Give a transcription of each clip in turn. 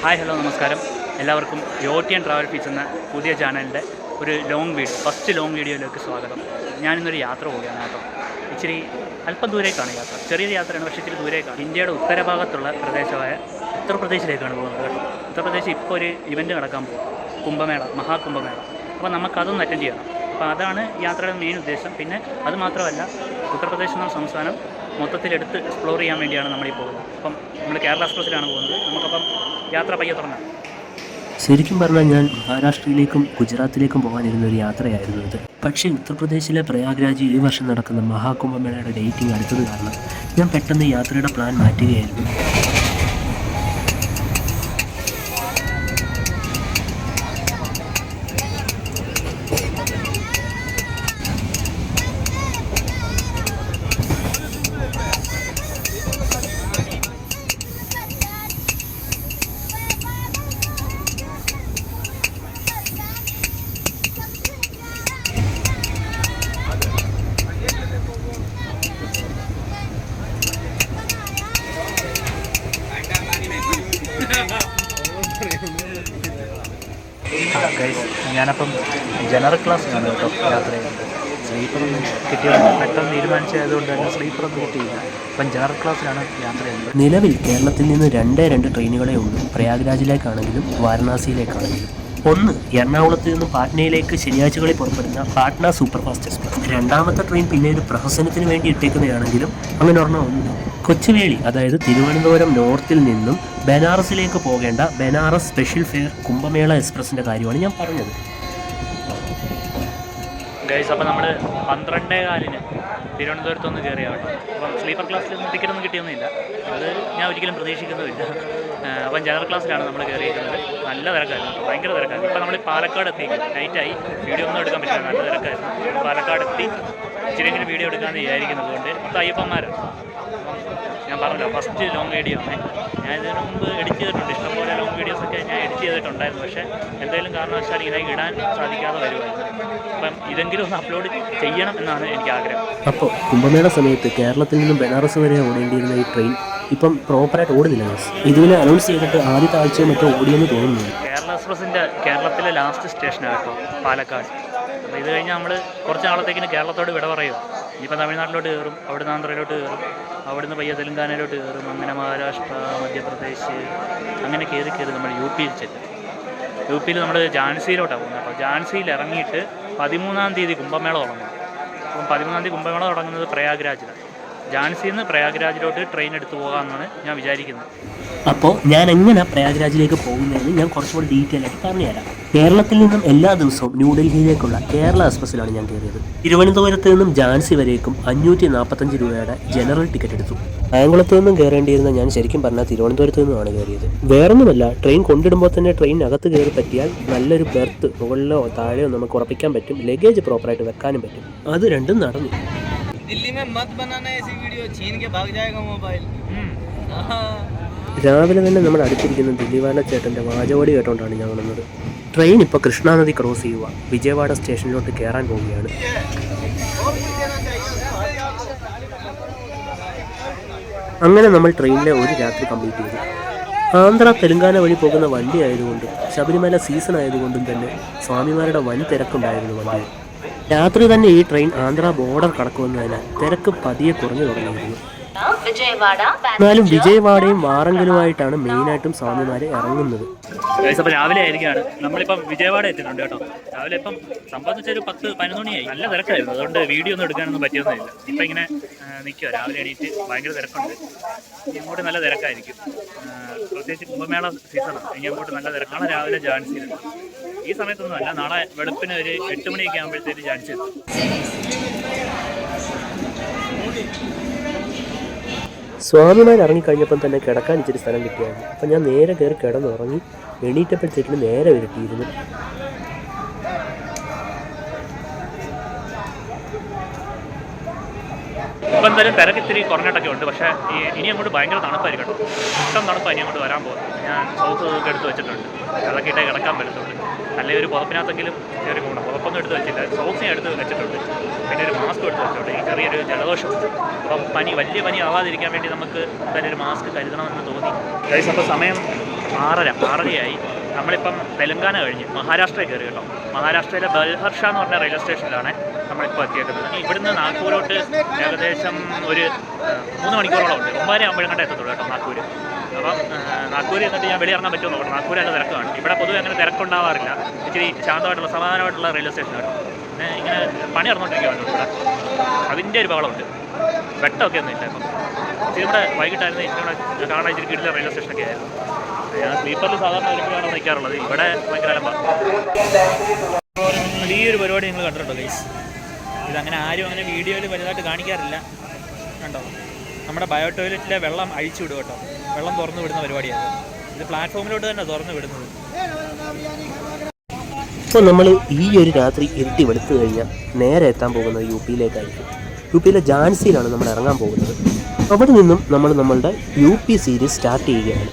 Hi hello നമസ്കാരം. എല്ലാവർക്കും യോട്ടിയൻ travel fees എന്ന പുതിയ ചാനലിൻ്റെ ഒരു ഫസ്റ്റ് ലോങ് വീഡിയോയിലേക്ക് സ്വാഗതം. ഞാനിന്നൊരു യാത്ര പോവുകയാണ് കേട്ടോ. ഇച്ചിരി അല്പം ദൂരേക്കാണ് യാത്ര. ചെറിയൊരു യാത്രയാണ്, പക്ഷേ ഇച്ചിരി ദൂരേക്കാണ്. ഇന്ത്യയുടെ ഉത്തരഭാഗത്തുള്ള പ്രദേശമായ ഉത്തർപ്രദേശിലേക്കാണ് പോകുന്നത് കേട്ടോ. ഉത്തർപ്രദേശ് ഇപ്പോൾ ഒരു ഇവൻറ്റ് നടക്കാൻ പോകും, മഹാകുംഭമേള. അപ്പോൾ നമുക്കതൊന്ന് അറ്റൻഡ് ചെയ്യണം. അപ്പോൾ അതാണ് യാത്രയുടെ മെയിൻ ഉദ്ദേശം. പിന്നെ അത് മാത്രമല്ല, ഉത്തർപ്രദേശ് എന്ന സംസ്ഥാനം മൊത്തത്തിലെടുത്ത് എക്സ്പ്ലോർ ചെയ്യാൻ വേണ്ടിയാണ് നമ്മളീ പോകുന്നത്. അപ്പം നമ്മൾ കേരള എക്സ്പ്രസ്സിലാണ് പോകുന്നത്. നമുക്കപ്പം യാത്ര പയ്യെ തുടങ്ങാം. ശരിക്കും പറഞ്ഞാൽ ഞാൻ മഹാരാഷ്ട്രയിലേക്കും ഗുജറാത്തിലേക്കും പോകാനിരുന്ന ഒരു യാത്രയായിരുന്നു ഇത്. പക്ഷേ ഉത്തർപ്രദേശിലെ പ്രയാഗ്രാജ് ഈ വർഷം നടക്കുന്ന മഹാകുംഭമേളയുടെ ഡേറ്റിംഗ് അടുത്തത് കാരണം ഞാൻ പെട്ടെന്ന് യാത്രയുടെ പ്ലാൻ മാറ്റുകയായിരുന്നു. ഞാനപ്പം ജനറൽ ക്ലാസ്സിലാണ് കേട്ടോ യാത്ര ചെയ്യുന്നത്. സ്ലീപ്പറൊന്നും കിട്ടിയത് പെട്ടെന്ന് തീരുമാനിച്ചതുകൊണ്ട് തന്നെ സ്ലീപ്പറൊന്നും കിട്ടിയില്ല. അപ്പം ജനറൽ ക്ലാസ്സിലാണ് യാത്ര ചെയ്യുന്നത്. നിലവിൽ കേരളത്തിൽ നിന്ന് 2 ട്രെയിനുകളേ ഉള്ളൂ, പ്രയാഗ്രാജിലേക്കാണെങ്കിലും വാരണാസിയിലേക്കാണെങ്കിലും. ഒന്ന് എറണാകുളത്ത് നിന്നും പാട്നയിലേക്ക് ശനിയാഴ്ചകളിൽ പുറപ്പെടുന്ന പാട്ന സൂപ്പർഫാസ്റ്റ് എക്സ്പ്രസ്. രണ്ടാമത്തെ ട്രെയിൻ പിന്നീട് പ്രഹസനത്തിന് വേണ്ടി ഇട്ടേക്കുന്നതാണെങ്കിലും അങ്ങനെ ഒരെണ്ണമുണ്ട്. കൊച്ചുവേളി, അതായത് തിരുവനന്തപുരം നോർത്തിൽ നിന്നും ബനാറസിലേക്ക് പോകേണ്ട ബനാറസ് സ്പെഷ്യൽ ഫെയർ കുംഭമേള എക്സ്പ്രസിൻ്റെ കാര്യമാണ് ഞാൻ പറഞ്ഞത്. ഗൈസ്, അപ്പോൾ നമ്മൾ 12:15 തിരുവനന്തപുരത്തൊന്ന് കയറിയ കേട്ടോ. അപ്പം സ്ലീപ്പർ ക്ലാസ്സിൽ ടിക്കറ്റൊന്നും കിട്ടിയൊന്നുമില്ല. അത് ഞാൻ ഒരിക്കലും പ്രതീക്ഷിക്കുന്നുമില്ല. അപ്പം ജനറൽ ക്ലാസ്സിലാണ് നമ്മൾ കയറിയിരിക്കുന്നത്. നല്ല തിരക്കായിരുന്നു, ഭയങ്കര തിരക്കായിരുന്നു. ഇപ്പം നമ്മൾ പാലക്കാട് എത്തി, നൈറ്റായി, വീഡിയോ ഒന്നും എടുക്കാൻ പറ്റില്ല, നല്ല തിരക്കായിരുന്നു. പാലക്കാട് എത്തി ഇച്ചിരിയെങ്കിലും വീഡിയോ എടുക്കാമെന്ന് വിചാരിക്കുന്നത് കൊണ്ട് മൊത്തം അയ്യപ്പന്മാരാണ്. ഞാൻ പറഞ്ഞല്ലോ, ഫസ്റ്റ് ലോങ് വീഡിയോ ആണ്. ഞാൻ ഇതിനു മുമ്പ് എഡിറ്റ് ചെയ്തിട്ടുണ്ട്, ഇഷ്ടംപോലെ ലോങ് വീഡിയോസൊക്കെ ഞാൻ എഡിറ്റ് ചെയ്തിട്ടുണ്ടായിരുന്നു. പക്ഷേ എന്തെങ്കിലും കാരണവശാൽ ഇങ്ങനെ ഇടാൻ സാധിക്കാതെ വരുമായിരുന്നു. അപ്പം ഇതെങ്കിലും ഒന്ന് അപ്ലോഡ് ചെയ്യണം എന്നാണ് എനിക്ക് ആഗ്രഹം. അപ്പോൾ കുംഭമേള സമയത്ത് കേരളത്തിൽ നിന്നും ബനാറസ് വരെ ഓടേണ്ടിയിരുന്ന ഈ ട്രെയിൻ ഇപ്പം പ്രോപ്പറായിട്ട് ഓടുന്നില്ല. ഇതിനെ അനൗൺസ് ചെയ്തിട്ട് ആദ്യത്തെ ആഴ്ചയോ മറ്റോ ഓടിയെന്ന് തോന്നുന്നു. കേരള എക്സ്പ്രസിൻ്റെ കേരളത്തിലെ ലാസ്റ്റ് സ്റ്റേഷനാണ് പാലക്കാട്. അപ്പോൾ ഇത് കഴിഞ്ഞാൽ നമ്മൾ കുറച്ച് നാളത്തേക്കിന് കേരളത്തോട് വിട പറയുക. ഇനിയിപ്പോൾ തമിഴ്നാട്ടിലോട്ട് കയറും, അവിടുന്ന് ആന്ധ്രയിലോട്ട് കയറും, അവിടുന്ന് പയ്യെ തെലുങ്കാനയിലോട്ട് കയറും, അങ്ങനെ മഹാരാഷ്ട്ര, മധ്യപ്രദേശ്, അങ്ങനെ കയറി നമ്മൾ യു പിയിൽ ചെല്ലും. യു പിയിൽ നമ്മൾ ഝാൻസിയിലോട്ടാണ് പോകുന്നത്. അപ്പോൾ ഝാൻസിയിൽ ഇറങ്ങിയിട്ട് 13-ാം തീയതി കുംഭമേള തുടങ്ങും. അപ്പം 13-ാം തീയതി കുംഭമേള തുടങ്ങുന്നത് പ്രയാഗ്രാജിലാണ്. ഝാൻസിയിൽ നിന്ന് പ്രയാഗ്രാജിലോട്ട് ട്രെയിൻ എടുത്ത് പോകാമെന്നാണ് ഞാൻ വിചാരിക്കുന്നത്. അപ്പോൾ ഞാൻ എങ്ങനെ പ്രയാഗ്രാജിലേക്ക് പോകുന്നതെന്ന് ഞാൻ കുറച്ചുകൂടി ഡീറ്റെയിൽ ആയിട്ട് പറഞ്ഞുതരാം. കേരളത്തിൽ നിന്നും എല്ലാ ദിവസവും ന്യൂഡൽഹിയിലേക്കുള്ള കേരള എക്സ്പ്രസ്സിലാണ് ഞാൻ കയറിയത്. തിരുവനന്തപുരത്ത് നിന്നും ഝാൻസി വരേക്കും 545 രൂപയുടെ ജനറൽ ടിക്കറ്റ് എടുത്തു. ആംഗുളത്ത് നിന്നും കയറേണ്ടിയിരുന്ന ഞാൻ ശരിക്കും പറഞ്ഞാൽ തിരുവനന്തപുരത്ത് നിന്നുമാണ് കയറിയത്. വേറൊന്നുമല്ല, ട്രെയിൻ കൊണ്ടിടുമ്പോൾ തന്നെ ട്രെയിനകത്ത് കയറി പറ്റിയാൽ നല്ലൊരു ബെർത്ത് മുകളിലോ താഴെയോ നമുക്ക് ഉറപ്പിക്കാൻ പറ്റും, ലഗേജ് പ്രോപ്പറായിട്ട് വെക്കാനും പറ്റും. അത് രണ്ടും നടന്നു. രാവിലെ തന്നെ നമ്മുടെ അടുത്തിരിക്കുന്ന ദില്ലിവാല ചേട്ടൻ്റെ വാചകോടി കേട്ടോണ്ടാണ് ഞാൻ കാണുന്നത്. ട്രെയിൻ ഇപ്പോൾ കൃഷ്ണാനദി ക്രോസ് ചെയ്യുക, വിജയവാഡ സ്റ്റേഷനിലോട്ട് കയറാൻ പോവുകയാണ്. അങ്ങനെ നമ്മൾ ട്രെയിനിലെ ഒരു രാത്രി കംപ്ലീറ്റ് ചെയ്തു. ആന്ധ്ര തെലുങ്കാന വഴി പോകുന്ന വണ്ടി ആയതുകൊണ്ടും ശബരിമല സീസൺ ആയതുകൊണ്ടും തന്നെ സ്വാമിമാരുടെ വൻ തിരക്കുണ്ടായിരുന്നു വണ്ടിയിൽ. രാത്രി തന്നെ ഈ ട്രെയിൻ ആന്ധ്ര ബോർഡർ കടക്കുന്നതിനാൽ തിരക്ക് പതിയെ കുറഞ്ഞു തുടങ്ങിയിരുന്നു. എന്നാലും വിജയവാഡയും വാറങ്കലുമായിട്ടാണ് മെയിനായിട്ടും സ്വാമിമാരെ ഇറങ്ങുന്നത്. അപ്പോൾ രാവിലെ ആയിരിക്കുകയാണ്, നമ്മളിപ്പം വിജയവാഡ എത്തിയിട്ടുണ്ട് കേട്ടോ. രാവിലെ ഇപ്പം സംബന്ധിച്ചൊരു 10-11 മണിയായി. നല്ല തിരക്കായിരുന്നു, അതുകൊണ്ട് വീഡിയോ ഒന്നും എടുക്കാനൊന്നും പറ്റിയൊന്നുമില്ല. ഇപ്പം ഇങ്ങനെ നിൽക്കുക, രാവിലെ എണീറ്റ് ഭയങ്കര തിരക്കുണ്ട്. ഇനി അങ്ങോട്ട് നല്ല തിരക്കായിരിക്കും, പ്രത്യേകിച്ച് കുംഭമേള സീസണാണ്. ഇനി അങ്ങോട്ട് നല്ല തിരക്കാണ്. രാവിലെ ഝാൻസിയിലുണ്ട്. ഈ സമയത്തൊന്നും അല്ല, നാളെ വെളുപ്പിന് ഒരു 8 മണിയൊക്കെ ആകുമ്പോഴത്തേക്ക് ഝാൻസി എത്തും. സ്വാമിമാർ ഇറങ്ങിക്കഴിഞ്ഞപ്പം തന്നെ കിടക്കാൻ ഇച്ചിരി സ്ഥലം കിട്ടിയായിരുന്നു. അപ്പം ഞാൻ നേരെ കയറി കിടന്നുറങ്ങി. എണീറ്റപ്പോഴത്തേക്കിന് നേരെ വിരട്ടിയിരുന്നു. ഇപ്പം എന്തായാലും തിരക്ക് ഇത്തിരി കുറഞ്ഞിട്ടൊക്കെ ഉണ്ട്. പക്ഷേ ഇനി അങ്ങോട്ട് ഭയങ്കര തണുപ്പായിരിക്കും കേട്ടോ. ഇഷ്ടം തണുപ്പാണ് ഇനി അങ്ങോട്ട് വരാൻ പോകുന്നത്. ഞാൻ സൗത്ത് ഒക്കെ എടുത്ത് വെച്ചിട്ടുണ്ട്, അതൊക്കെ ഇട്ടേ കിടക്കാൻ പറ്റത്തുള്ളൂ. അല്ലെങ്കിൽ ഒരു പുതപ്പിനകത്തെങ്കിലും കയറി പോകണം. പുതപ്പൊന്നും എടുത്ത് വെച്ചില്ല, സോക്സിനെ എടുത്ത് വെച്ചിട്ടുണ്ട്, പിന്നെ ഒരു മാസ്ക് എടുത്ത് വെച്ചിട്ടുണ്ട്. ഈ ചെറിയൊരു ജലദോഷമുണ്ട്. അപ്പം വലിയ പനി ആവാതിരിക്കാൻ വേണ്ടി നമുക്ക് എന്തായാലും ഒരു മാസ്ക് കരുതണമെന്ന് തോന്നി. അപ്പോൾ സമയം ആറരയായി. നമ്മളിപ്പം തെലങ്കാന കഴിഞ്ഞ് മഹാരാഷ്ട്രയിൽ കയറി കേട്ടോ. മഹാരാഷ്ട്രയിലെ ബൽഹർഷ എന്ന് പറഞ്ഞ റെയിൽവേ സ്റ്റേഷനിലാണ് നമ്മളിപ്പോൾ എത്തിയേക്കുന്നത്. ഇവിടുന്ന് നാഗ്പൂരോട്ട് ഏകദേശം ഒരു 3 മണിക്കൂറോളം ഉണ്ട്. 9 ആകുമ്പോഴേക്കണ്ട എത്തത്തുള്ളൂ കേട്ടോ നാഗ്പൂർ. അപ്പം നാഗ്പൂർ എന്നിട്ട് ഞാൻ വെളിയിറങ്ങാൻ പറ്റുമെന്ന് നോക്കണം. നാഗ്പൂർ നല്ല തിരക്കാണ്. ഇവിടെ പൊതുവെ അങ്ങനെ തിരക്കുണ്ടാവാറില്ല. ഇച്ചിരി ശാന്തമായിട്ടുള്ള സമാധാനമായിട്ടുള്ള റെയിൽവേ സ്റ്റേഷൻ കേട്ടോ. പിന്നെ ഇങ്ങനെ പണി നടന്നുകൊണ്ടിരിക്കുകയാണ് ഇവിടെ. അതിൻ്റെ ഒരു ബഹളമുണ്ട്. വെട്ടമൊക്കെ ഒന്നും ഇല്ല. ഇപ്പം ഇച്ചിരി കൂടെ വൈകിട്ടായിരുന്നു ഇച്ചിരി കൂടെ കാണാൻ ഇച്ചിരി കിടില റെയിൽവേ സ്റ്റേഷനൊക്കെ ആയിരുന്നു. ഞാൻ സ്ലീപ്പറിൽ സാധാരണ വരുമ്പോഴാണ് നിൽക്കാറുള്ളത്. ഇവിടെ ഭയങ്കര അലമ്പാണ്. ഈ ഒരു പരിപാടി നിങ്ങൾ കണ്ടിട്ടുണ്ടോ ഗൈസ്? ഇതങ്ങനെ ആരും അങ്ങനെ വീഡിയോയിൽ വലുതായിട്ട് കാണിക്കാറില്ല. കണ്ടോ, നമ്മുടെ ബയോ ടോയ്ലറ്റിലെ വെള്ളം അഴിച്ചു വിടും കേട്ടോ. വെള്ളം തുറന്നു വിടുന്ന പരിപാടിയാണ് ഇത്. പ്ലാറ്റ്ഫോമിലോട്ട് തന്നെ തുറന്നു വിടുന്നത്. അപ്പോൾ നമ്മൾ ഈ ഒരു രാത്രി ഇരുട്ടി വെളുത്തു കഴിഞ്ഞാൽ നേരെ എത്താൻ പോകുന്നത് യു പിയിലേക്കായിരിക്കും. യു പിയിലെ ഝാൻസിയിലാണ് നമ്മൾ ഇറങ്ങാൻ പോകുന്നത്. അവിടെ നിന്നും നമ്മൾ നമ്മളുടെ UP സീരീസ് സ്റ്റാർട്ട് ചെയ്യുകയാണ്.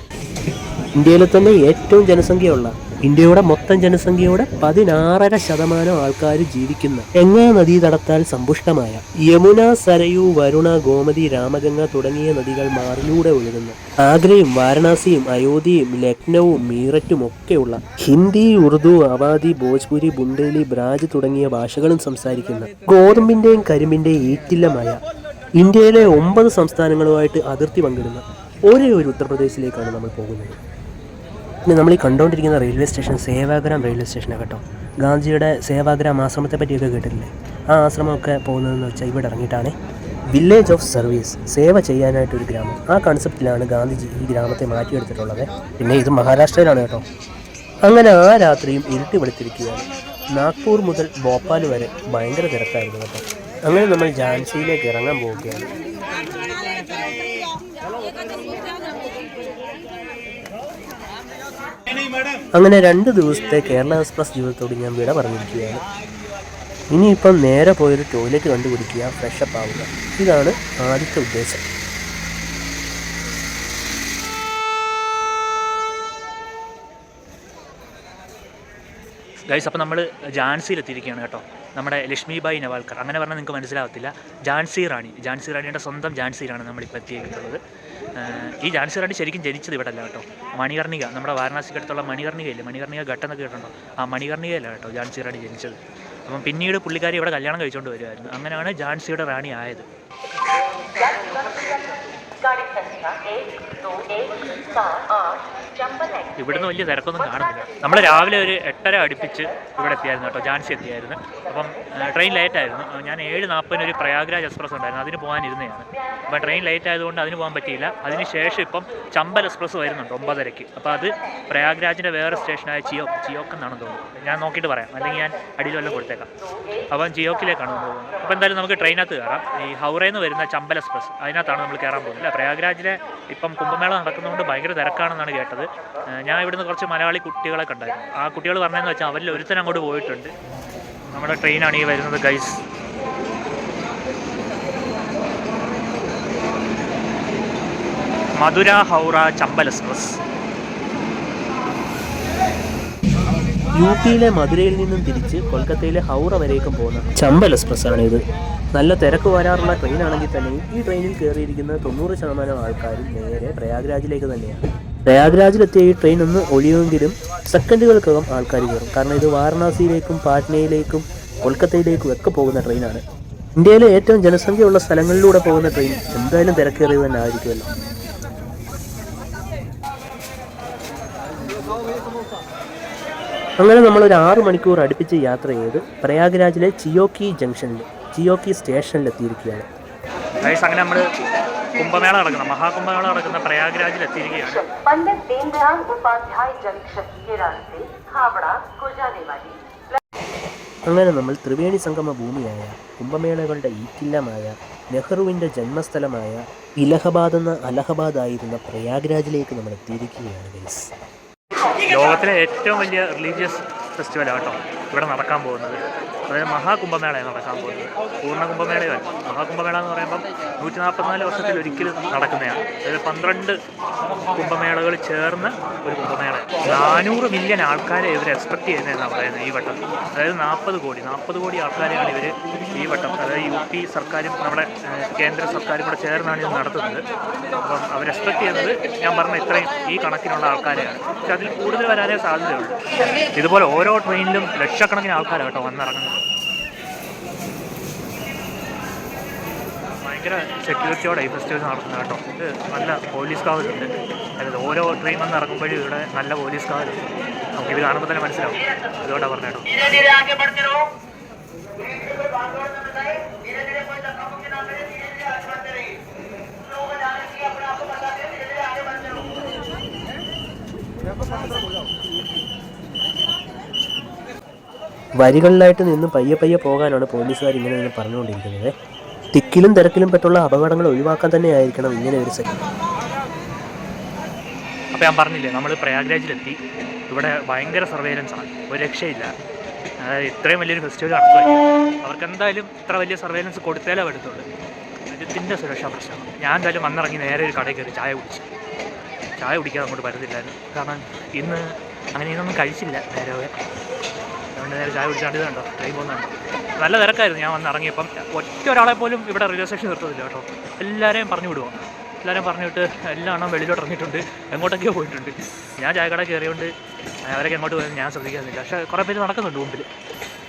ഇന്ത്യയിലെ തന്നെ ഏറ്റവും ജനസംഖ്യയുള്ള, ഇന്ത്യയുടെ മൊത്തം ജനസംഖ്യയുടെ 16.5% ആൾക്കാർ ജീവിക്കുന്ന ഗംഗാ നദീതടത്താൽ സമ്പുഷ്ടമായ യമുന, സരയു, വരുണ, ഗോമതി, രാമഗംഗ തുടങ്ങിയ നദികൾ മാറിലൂടെ ഒഴുകുന്ന ആഗ്രയും വാരണാസിയും അയോധ്യയും ലക്നൌവും മീററ്റും ഒക്കെയുള്ള ഹിന്ദി, ഉറുദു, അവാദി, ഭോജ്പുരി, ബുണ്ടേലി, ബ്രാജ് തുടങ്ങിയ ഭാഷകളും സംസാരിക്കുന്ന ഗോതമ്പിന്റെയും കരിമ്പിന്റെയും ഈറ്റില്ലമായ ഇന്ത്യയിലെ 9 സംസ്ഥാനങ്ങളുമായിട്ട് അതിർത്തി പങ്കിടുന്ന ഒരേ ഒരു ഉത്തർപ്രദേശിലേക്കാണ് നമ്മൾ പോകുന്നത്. പിന്നെ നമ്മൾ ഈ കണ്ടുകൊണ്ടിരിക്കുന്ന റെയിൽവേ സ്റ്റേഷൻ സേവാഗ്രാം റെയിൽവേ സ്റ്റേഷനാണ് കേട്ടോ. ഗാന്ധിജിയുടെ സേവാഗ്രാം ആശ്രമത്തെ പറ്റിയൊക്കെ കേട്ടിട്ടില്ലേ? ആ ആശ്രമമൊക്കെ പോകുന്നതെന്ന് വെച്ചാൽ ഇവിടെ ഇറങ്ങിയിട്ടാണ്. വില്ലേജ് ഓഫ് സർവീസ്, സേവ ചെയ്യാനായിട്ടൊരു ഗ്രാമം. ആ കൺസെപ്റ്റിലാണ് ഗാന്ധിജി ഈ ഗ്രാമത്തെ മാറ്റിയെടുത്തിട്ടുള്ളത്. പിന്നെ ഇത് മഹാരാഷ്ട്രയിലാണ് കേട്ടോ. അങ്ങനെ ആ രാത്രിയും ഇരുട്ടി വെളുത്തിരിക്കുകയാണ്. നാഗ്പൂർ മുതൽ ഭോപ്പാൽ വരെ ഭയങ്കര തിരക്കായിരുന്നു കേട്ടോ. അങ്ങനെ നമ്മൾ ഝാൻസിയിലേക്ക് ഇറങ്ങാൻ പോവുകയാണ്. അങ്ങനെ 2 ദിവസത്തെ കേരള എക്സ്പ്രസ് ജീവിതത്തോട് ഞാൻ വിട പറഞ്ഞിരിക്കുകയാണ്. ഇനിയിപ്പം നേരെ പോയൊരു ടോയ്ലറ്റ് കണ്ടുപിടിക്കുക, ഫ്രഷപ്പ് ആവുക. ഇതാണ് ആദ്യത്തെ ഉദ്ദേശം. ഗൈസ്, അപ്പോൾ നമ്മൾ ഝാൻസിയിലെത്തിയിരിക്കുകയാണ് കേട്ടോ. നമ്മുടെ ലക്ഷ്മിബായി നവാൽക്കർ, അങ്ങനെ പറഞ്ഞാൽ നിങ്ങൾക്ക് മനസ്സിലാവത്തില്ല. ഝാൻസി റാണിയുടെ സ്വന്തം ഝാൻസിയിലാണ് നമ്മളിപ്പോൾ എത്തിയിരിക്കുന്നത്. ഈ ഝാൻസി റാണി ശരിക്കും ജനിച്ചത് ഇവിടെ അല്ല കേട്ടോ. മണികർണിക, നമ്മുടെ വാരണാസിക്കടുത്തുള്ള മണികർണികയില്ലേ, മണികർണിക ഘട്ടം എന്നൊക്കെ കേട്ടോ. ആ മണികർണികയില്ല കേട്ടോ ഝാൻസി റാണി ജനിച്ചത്. അപ്പം പിന്നീട് പുള്ളിക്കാരി ഇവിടെ കല്യാണം കഴിച്ചുകൊണ്ട് വരുമായിരുന്നു. അങ്ങനെയാണ് ഝാൻസിയുടെ റാണി ആയത്. ഇവിടുന്ന് വലിയ തിരക്കൊന്നും കാണുന്നില്ല. നമ്മൾ രാവിലെ ഒരു 8:30 അടുപ്പിച്ച് ഇവിടെ എത്തിയായിരുന്നു കേട്ടോ, ഝാൻസി എത്തിയായിരുന്നു. അപ്പം ട്രെയിൻ ലേറ്റ് ആയിരുന്നു. ഞാൻ 7:40 ഒരു പ്രയാഗ്രാജ് എക്സ്പ്രസ് ഉണ്ടായിരുന്നു, അതിന് പോകാനിരുന്നതാണ്. അപ്പം ട്രെയിൻ ലേറ്റ് ആയതുകൊണ്ട് അതിന് പോകാൻ പറ്റിയില്ല. അതിനുശേഷം ഇപ്പം ചമ്പൽ എക്സ്പ്രസ് വരുന്നുണ്ട് 9:30. അപ്പോൾ അത് പ്രയാഗ്രാജിൻ്റെ വേറെ സ്റ്റേഷനായ ചിയോക്ക് എന്നാണ് തോന്നുന്നത്. ഞാൻ നോക്കിയിട്ട് പറയാം, അല്ലെങ്കിൽ ഞാൻ അടിയിൽ വല്ലതും കൊടുത്തേക്കാം. അപ്പം ചിയോക്കിലേക്കാണ് നമ്മൾ പോകുന്നത്. അപ്പോൾ എന്തായാലും നമുക്ക് ട്രെയിനകത്ത് കയറാം. ഈ ഹൗറയിൽ നിന്ന് വരുന്ന ചമ്പൽ എക്സ്പ്രസ്, അതിനകത്താണ് നമ്മൾ കയറാൻ പോകുന്നത്. പ്രയാഗ്രാജിലെ ഇപ്പം കുംഭമേള നടക്കുന്നതുകൊണ്ട് ഭയങ്കര തിരക്കാണെന്നാണ് കേട്ടത്. ഞാൻ ഇവിടുന്ന് കുറച്ച് മലയാളി കുട്ടികളെ കണ്ടായിരുന്നു. ആ കുട്ടികൾ പറഞ്ഞതെന്ന് വെച്ചാൽ അവരിൽ ഒരുത്തൻ അങ്ങോട്ട് പോയിട്ടുണ്ട്. നമ്മുടെ ട്രെയിനാണ് ഈ വരുന്നത് ഗൈസ്. മധുര ഹൗറ ചമ്പൽ എക്സ്പ്രസ്. UPയിലെ മധുരയിൽ നിന്നും തിരിച്ച് കൊൽക്കത്തയിലെ ഹൗറ വരേക്കും പോകുന്ന ചമ്പൽ എക്സ്പ്രസ് ആണിത്. നല്ല തിരക്ക് വരാറുള്ള ട്രെയിനാണെങ്കിൽ തന്നെയും ഈ ട്രെയിനിൽ കയറിയിരിക്കുന്ന 90% ആൾക്കാരും നേരെ പ്രയാഗ്രാജിലേക്ക് തന്നെയാണ്. പ്രയാഗ്രാജിലെത്തിയ ഈ ട്രെയിൻ ഒന്ന് ഒഴിയുമെങ്കിലും സെക്കൻഡുകൾക്കകം ആൾക്കാർ കയറും. കാരണം ഇത് വാരണാസിയിലേക്കും പാട്നയിലേക്കും കൊൽക്കത്തയിലേക്കും ഒക്കെ പോകുന്ന ട്രെയിനാണ്. ഇന്ത്യയിലെ ഏറ്റവും ജനസംഖ്യയുള്ള സ്ഥലങ്ങളിലൂടെ പോകുന്ന ട്രെയിൻ എന്തായാലും തിരക്കേറിയത് തന്നെ ആയിരിക്കുമല്ലോ. അങ്ങനെ നമ്മളൊരു 6 മണിക്കൂർ അടുപ്പിച്ച് യാത്ര ചെയ്ത് പ്രയാഗ്രാജിലെ ചിയോക്കി സ്റ്റേഷനിലെത്തിയിരിക്കുകയാണ്. അങ്ങനെ നമ്മൾ കുംഭമേള നടക്കുന്ന മഹാകുംഭമേള നടക്കുന്ന പ്രയാഗ്രാജിൽ എത്തിയിരിക്കുകയാണ്. അങ്ങനെ നമ്മൾ ത്രിവേണി സംഗമ ഭൂമിയായ കുംഭമേളകളുടെ ഈറ്റില്ലമായ നെഹ്റുവിൻ്റെ ജന്മസ്ഥലമായ അലഹബാദ് ആയിരുന്ന പ്രയാഗ്രാജിലേക്ക് നമ്മൾ എത്തിയിരിക്കുകയാണ് ഗൈസ്. ലോകത്തിലെ ഏറ്റവും വലിയ റിലീജിയസ് ഫെസ്റ്റിവലാണ് കേട്ടോ ഇവിടെ നടക്കാൻ പോകുന്നത്. അതായത് മഹാകുംഭമേളയാണ് നടക്കാൻ പോകുന്നത്. പൂർണ്ണ കുംഭമേളയല്ല. മഹാകുംഭമേള എന്ന് പറയുമ്പം 144 വർഷത്തിൽ ഒരിക്കലും നടക്കുന്നതാണ്. അതായത് 12 കുംഭമേളകൾ ചേർന്ന് ഒരു കുംഭമേള. 400 മില്യൺ ആൾക്കാരെ ഇവർ എക്സ്പെക്ട് ചെയ്യുന്നതെന്നാണ് പറയുന്നത് ഈ വട്ടം. അതായത് 40 കോടി ആൾക്കാരെയാണ് ഇവർ ഈ വട്ടം, അതായത് UP സർക്കാരും നമ്മുടെ കേന്ദ്ര സർക്കാരും കൂടെ ചേർന്നാണ് ഇത് നടത്തുന്നത്. അപ്പം അവർ എക്സ്പെക്ട് ചെയ്യുന്നത് ഞാൻ പറഞ്ഞ ഇത്രയും ഈ കണക്കിനുള്ള ആൾക്കാരെയാണ്. പക്ഷെ അതിൽ കൂടുതൽ വരാനേ സാധ്യതയുള്ളൂ. ഇതുപോലെ ഓരോ ട്രെയിനിലും ലക്ഷക്കണക്കിന് ആൾക്കാരാണ് കേട്ടോ വന്നിറങ്ങുന്നത്. ഭയങ്കര സെക്യൂരിറ്റിയോടെ ഈ ഫെസ്റ്റിവൽ നടത്തുന്നത് കേട്ടോ. ഇത് നല്ല പോലീസ് കാവലുണ്ട്. അതായത് ഓരോ ട്രെയിൻ വന്ന് ഇറങ്ങുമ്പോഴും ഇവിടെ നല്ല പോലീസ് കാവലുണ്ട്. നമുക്കിത് കാണുമ്പോൾ തന്നെ മനസ്സിലാവും. അതുകൊണ്ടാണ് പറഞ്ഞ കേട്ടോ. വരികളിലായിട്ട് നിന്ന് പയ്യെ പയ്യെ പോകാനാണ് പോലീസുകാർ ഇങ്ങനെ നിന്ന് പറഞ്ഞുകൊണ്ടിരിക്കുന്നത്. തിക്കിലും തിരക്കിലും പെട്ടുള്ള അപകടങ്ങൾ ഒഴിവാക്കാൻ തന്നെ ആയിരിക്കണം ഇങ്ങനെ ഒരു സെക്കൻഡ്. അപ്പോൾ ഞാൻ പറഞ്ഞില്ലേ, നമ്മൾ പ്രയാഗ്രാജിലെത്തി. ഇവിടെ ഭയങ്കര സർവൈലൻസാണ്, ഒരു രക്ഷയില്ല. അതായത് ഇത്രയും വലിയൊരു ഫെസ്റ്റിവൽ നടത്തുമായിരിക്കും. അവർക്ക് എന്തായാലും ഇത്ര വലിയ സർവൈലൻസ് കൊടുത്താലേ പറ്റത്തുള്ളൂ. രാജ്യത്തിൻ്റെ സുരക്ഷാ പ്രശ്നമാണ്. ഞാൻ എന്തായാലും വന്നിറങ്ങി നേരെ ഒരു കടയിൽ കയറി ചായ കുടിക്കാൻ അങ്ങോട്ട് പറ്റത്തില്ലായിരുന്നു. കാരണം ഇന്ന് അങ്ങനെ ഇതൊന്നും കഴിച്ചില്ല നേരെ. അതുകൊണ്ട് നേരെ ചായ കുടിച്ചാണ്ട് ഇത് കണ്ടോ, ട്രെയിൻ പോകുന്നുണ്ടോ. നല്ല തിരക്കായിരുന്നു ഞാൻ വന്നിറങ്ങിയപ്പം. ഒറ്റ ഒരാളെ പോലും ഇവിടെ റെയിൽവേ സ്റ്റേഷൻ നിർത്തത്തില്ല കേട്ടോ. എല്ലാവരെയും പറഞ്ഞു വിടുവാണ്. എല്ലാവരും പറഞ്ഞിട്ട് എല്ലാം വെളിയിലോട്ട് ഇറങ്ങിയിട്ടുണ്ട്, എങ്ങോട്ടൊക്കെയോ പോയിട്ടുണ്ട്. ഞാൻ ചായക്കട കയറിയോണ്ട് അവരൊക്കെ എങ്ങോട്ട് പോയത് ഞാൻ ശ്രദ്ധിക്കാറില്ല. പക്ഷേ കുറേ പേര് നടക്കുന്നുണ്ട് മുമ്പിൽ.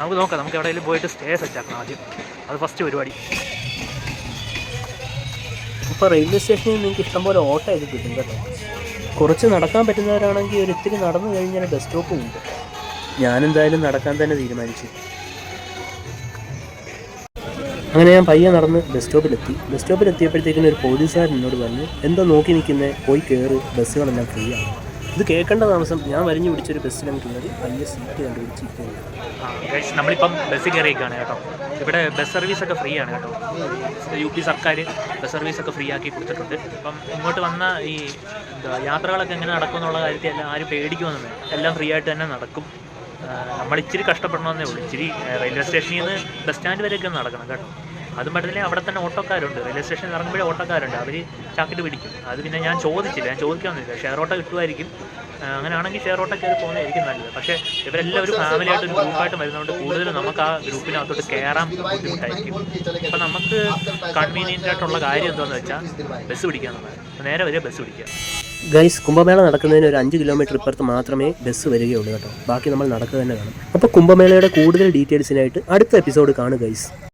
നമുക്ക് നോക്കാം, നമുക്ക് എവിടെയെങ്കിലും പോയിട്ട് സ്റ്റേ സെറ്റാക്കണം ആദ്യം. അത് ഫസ്റ്റ് പരിപാടി. ഇപ്പോൾ റെയിൽവേ സ്റ്റേഷനിൽ നിങ്ങൾക്ക് ഇഷ്ടംപോലെ ഓട്ടമൊക്കെ കിട്ടും കേട്ടോ. കുറച്ച് നടക്കാൻ പറ്റുന്നവരാണെങ്കിൽ ഒരു ഇത്തിരി നടന്നു കഴിഞ്ഞാൽ ബസ് സ്റ്റോപ്പും ഉണ്ട്. ഞാനെന്തായാലും നടക്കാൻ തന്നെ തീരുമാനിച്ചു. അങ്ങനെ ഞാൻ പയ്യെ നടന്ന് ബസ് സ്റ്റോപ്പിലെത്തിയപ്പോഴത്തേക്കിനും ഒരു പോലീസുകാരൻ എന്നോട് പറഞ്ഞു, എന്തോ നോക്കി നിൽക്കുന്നത്, പോയി കയറി, ബസ്സുകളെല്ലാം ഫ്രീ ആണ്. ഇത് കേൾക്കേണ്ട താമസം ഞാൻ വരിഞ്ഞു പിടിച്ചൊരു ബസ്സിലാണ് കയറി വലിയ സീറ്റ് കണ്ടുപിടിച്ചിരിക്കുന്നത്. നമ്മളിപ്പം ബസ്സിൽ കയറിയിരിക്കുകയാണ് കേട്ടോ. ഇവിടെ ബസ് സർവീസൊക്കെ ഫ്രീ ആണ് കേട്ടോ. UP സർക്കാർ ബസ് സർവീസൊക്കെ ഫ്രീ ആക്കി കൊടുത്തിട്ടുണ്ട്. അപ്പം ഇങ്ങോട്ട് വന്ന ഈ യാത്രകളൊക്കെ എങ്ങനെ നടക്കും എന്നുള്ള കാര്യത്തിൽ ആരും പേടിക്കുമെന്നേ, എല്ലാം ഫ്രീ ആയിട്ട് തന്നെ നടക്കും. നമ്മളിച്ചിരി കഷ്ടപ്പെടണമെന്നേ ഉള്ളൂ. ഇച്ചിരി റെയിൽവേ സ്റ്റേഷനിൽ നിന്ന് ബസ് സ്റ്റാൻഡ് വരെയൊക്കെ ഒന്ന് നടക്കണം കേട്ടോ. അതും പറ്റത്തില്ലേ, അവിടെ തന്നെ ഓട്ടോക്കാരുണ്ട്. റെയിൽവേ സ്റ്റേഷനിൽ ഇറങ്ങുമ്പോഴേ ഓട്ടോക്കാരുണ്ട്. അവർ ചാക്കിട്ട് പിടിക്കും. അത് പിന്നെ ഞാൻ ചോദിക്കാമെന്നില്ല. ഷെയർ ഓട്ടോ കിട്ടുമായിരിക്കും. അങ്ങനെയാണെങ്കിൽ ഷെയർ ഓട്ടോ കയറി പോകുന്നതായിരിക്കും നല്ലത്. പക്ഷേ ഇവരെല്ലാം ഒരു ഫാമിലിയായിട്ട് ഒരു ഗ്രൂപ്പായിട്ട് വരുന്നതുകൊണ്ട് കൂടുതലും നമുക്ക് ആ ഗ്രൂപ്പിനകത്തോട്ട് കയറാൻ ബുദ്ധിമുട്ടായിരിക്കും. അപ്പം നമുക്ക് കൺവീനിയൻ്റ് ആയിട്ടുള്ള കാര്യം എന്താണെന്ന് വെച്ചാൽ ബസ് പിടിക്കാന്നുള്ളത്. നേരെ വരെ ബസ് പിടിക്കുക. ഗൈസ്, കുംഭമേള നടക്കുന്നതിന് ഒരു 5 കിലോമീറ്റർ ഇപ്പുറത്ത് മാത്രമേ ബസ് വരികയുള്ളൂ കേട്ടോ. ബാക്കി നമ്മൾ നടക്കുക തന്നെ വേണം. അപ്പോൾ കുംഭമേളയുടെ കൂടുതൽ ഡീറ്റെയിൽസിനായിട്ട് അടുത്ത എപ്പിസോഡ് കാണുക ഗൈസ്.